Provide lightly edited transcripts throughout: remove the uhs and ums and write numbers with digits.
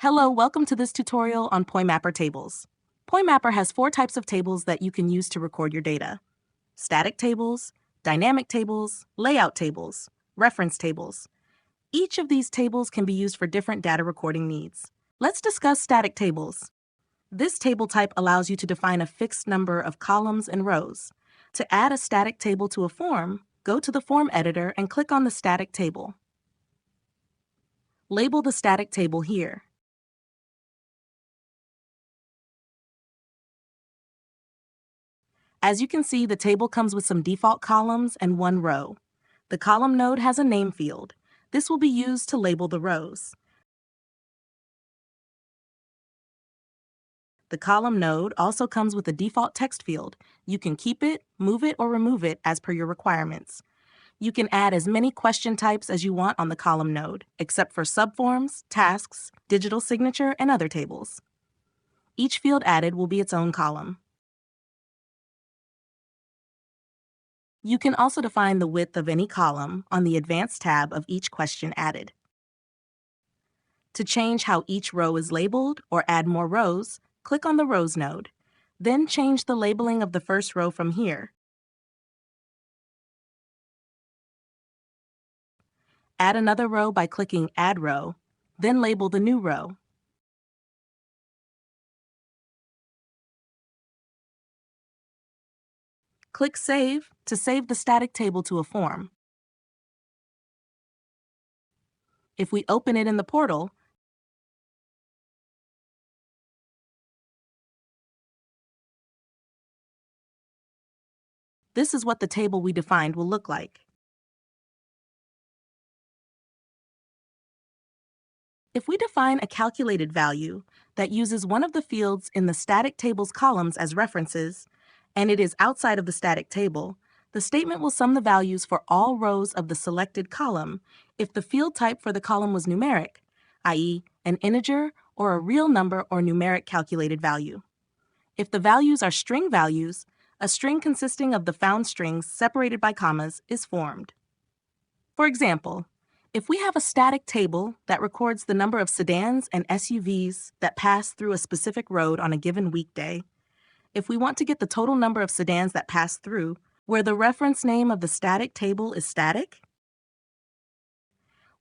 Hello, welcome to this tutorial on Poimapper tables. Poimapper has 4 types of tables that you can use to record your data: static tables, dynamic tables, layout tables, reference tables. Each of these tables can be used for different data recording needs. Let's discuss static tables. This table type allows you to define a fixed number of columns and rows. To add a static table to a form, go to the form editor and click on the static table. Label the static table here. As you can see, the table comes with some default columns and one row. The column node has a name field. This will be used to label the rows. The column node also comes with a default text field. You can keep it, move it, or remove it as per your requirements. You can add as many question types as you want on the column node, except for subforms, tasks, digital signature, and other tables. Each field added will be its own column. You can also define the width of any column on the Advanced tab of each question added. To change how each row is labeled or add more rows, click on the Rows node. Then change the labeling of the first row from here. Add another row by clicking Add Row, then label the new row. Click Save to save the static table to a form. If we open it in the portal, this is what the table we defined will look like. If we define a calculated value that uses one of the fields in the static table's columns as references, and it is outside of the static table, the statement will sum the values for all rows of the selected column if the field type for the column was numeric, i.e., an integer or a real number or numeric calculated value. If the values are string values, a string consisting of the found strings separated by commas is formed. For example, if we have a static table that records the number of sedans and SUVs that pass through a specific road on a given weekday, if we want to get the total number of sedans that pass through, where the reference name of the static table is static,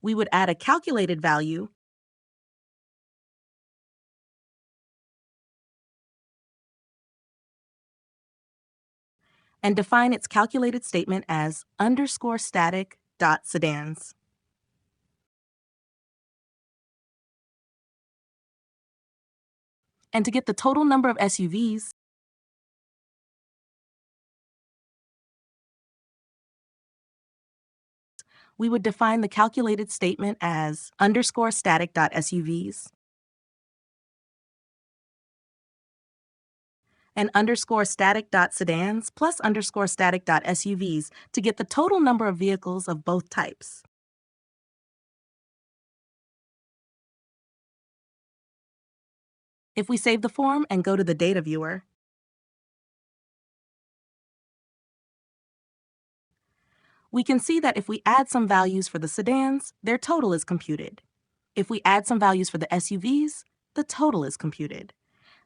we would add a calculated value and define its calculated statement as _static.sedans. And to get the total number of SUVs, we would define the calculated statement as _static.SUVs and _static.sedans plus _static.SUVs to get the total number of vehicles of both types. If we save the form and go to the data viewer, we can see that if we add some values for the sedans, their total is computed. If we add some values for the SUVs, the total is computed.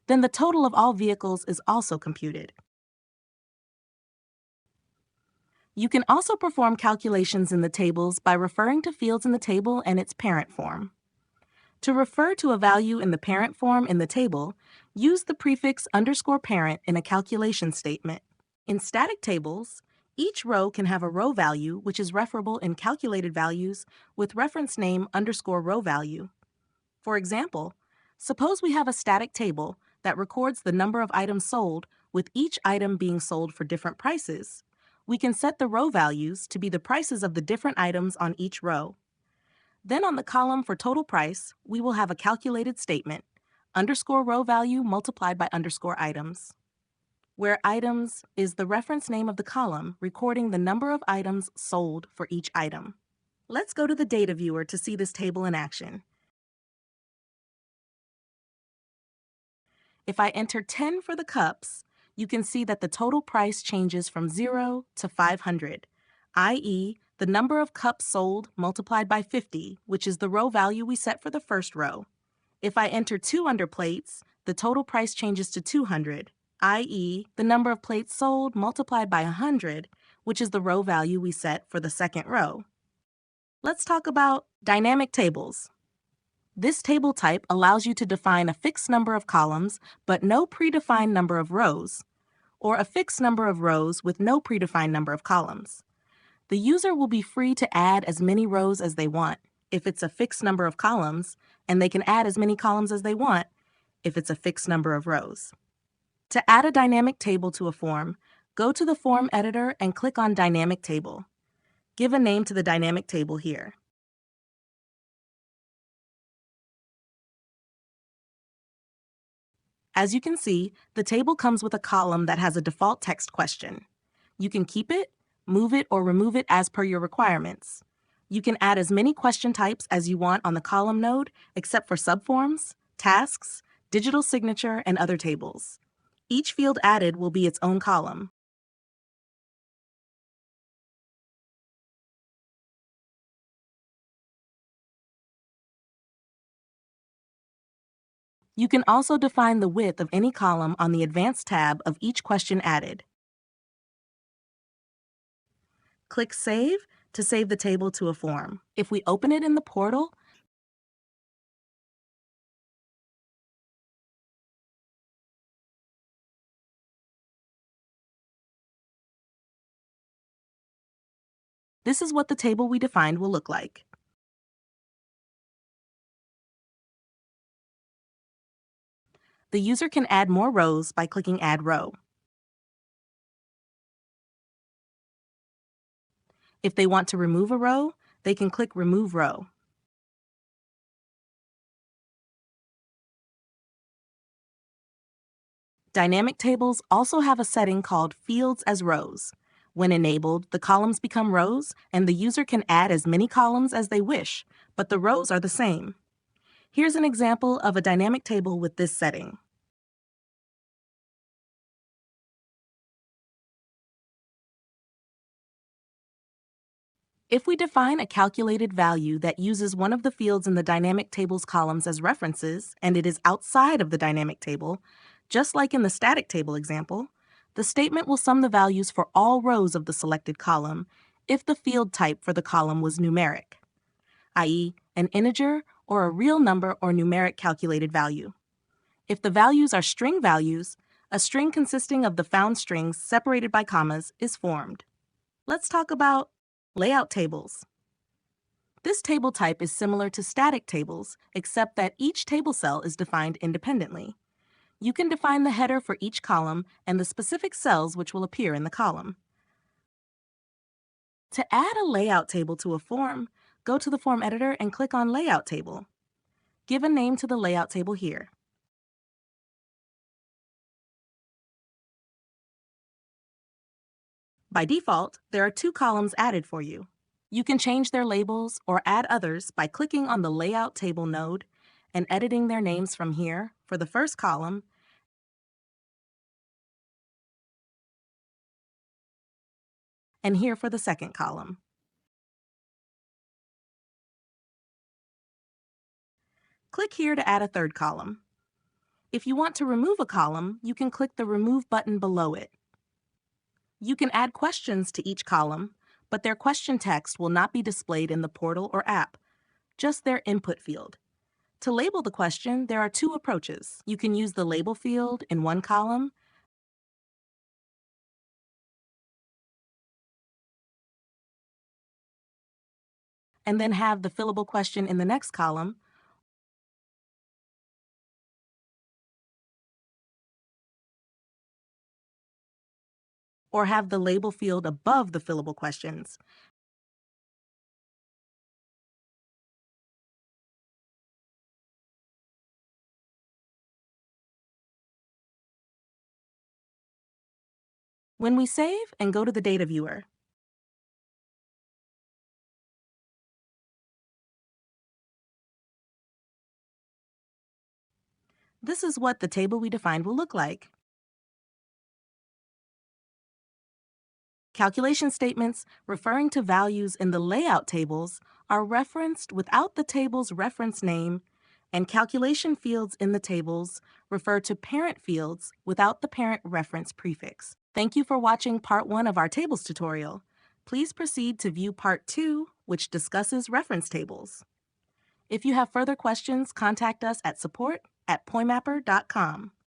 Then the total of all vehicles is also computed. You can also perform calculations in the tables by referring to fields in the table and its parent form. To refer to a value in the parent form in the table, use the prefix _parent in a calculation statement. In static tables, each row can have a row value which is referable in calculated values with reference name _row value. For example, suppose we have a static table that records the number of items sold with each item being sold for different prices. We can set the row values to be the prices of the different items on each row. Then on the column for total price, we will have a calculated statement, _row value multiplied by _items, where items is the reference name of the column recording the number of items sold for each item. Let's go to the data viewer to see this table in action. If I enter 10 for the cups, you can see that the total price changes from 0 to 500, i.e., the number of cups sold multiplied by 50, which is the row value we set for the first row. If I enter 200 plates, the total price changes to 200, i.e., the number of plates sold multiplied by 100, which is the row value we set for the second row. Let's talk about dynamic tables. This table type allows you to define a fixed number of columns but no predefined number of rows, or a fixed number of rows with no predefined number of columns. The user will be free to add as many rows as they want if it's a fixed number of columns, and they can add as many columns as they want if it's a fixed number of rows. To add a dynamic table to a form, go to the form editor and click on Dynamic Table. Give a name to the dynamic table here. As you can see, the table comes with a column that has a default text question. You can keep it, move it, or remove it as per your requirements. You can add as many question types as you want on the column node, except for subforms, tasks, digital signature, and other tables. Each field added will be its own column. You can also define the width of any column on the Advanced tab of each question added. Click Save to save the table to a form. If we open it in the portal, this is what the table we defined will look like. The user can add more rows by clicking Add Row. If they want to remove a row, they can click Remove Row. Dynamic tables also have a setting called Fields as Rows. When enabled, the columns become rows, and the user can add as many columns as they wish, but the rows are the same. Here's an example of a dynamic table with this setting. If we define a calculated value that uses one of the fields in the dynamic table's columns as references, and it is outside of the dynamic table, just like in the static table example, the statement will sum the values for all rows of the selected column if the field type for the column was numeric, i.e., an integer or a real number or numeric calculated value. If the values are string values, a string consisting of the found strings separated by commas is formed. Let's talk about layout tables. This table type is similar to static tables, except that each table cell is defined independently. You can define the header for each column and the specific cells which will appear in the column. To add a layout table to a form, go to the form editor and click on Layout Table. Give a name to the layout table here. By default, there are 2 columns added for you. You can change their labels or add others by clicking on the Layout Table node and editing their names from here for the first column and here for the second column. Click here to add a third column. If you want to remove a column, you can click the Remove button below it. You can add questions to each column, but their question text will not be displayed in the portal or app, just their input field. To label the question, there are 2 approaches. You can use the label field in one column and then have the fillable question in the next column, or have the label field above the fillable questions. When we save and go to the data viewer, this is what the table we defined will look like. Calculation statements referring to values in the layout tables are referenced without the table's reference name and calculation fields in the tables refer to parent fields without the parent reference prefix. Thank you for watching Part 1 of our tables tutorial. Please proceed to view Part 2, which discusses reference tables. If you have further questions, contact us at support@poimapper.com.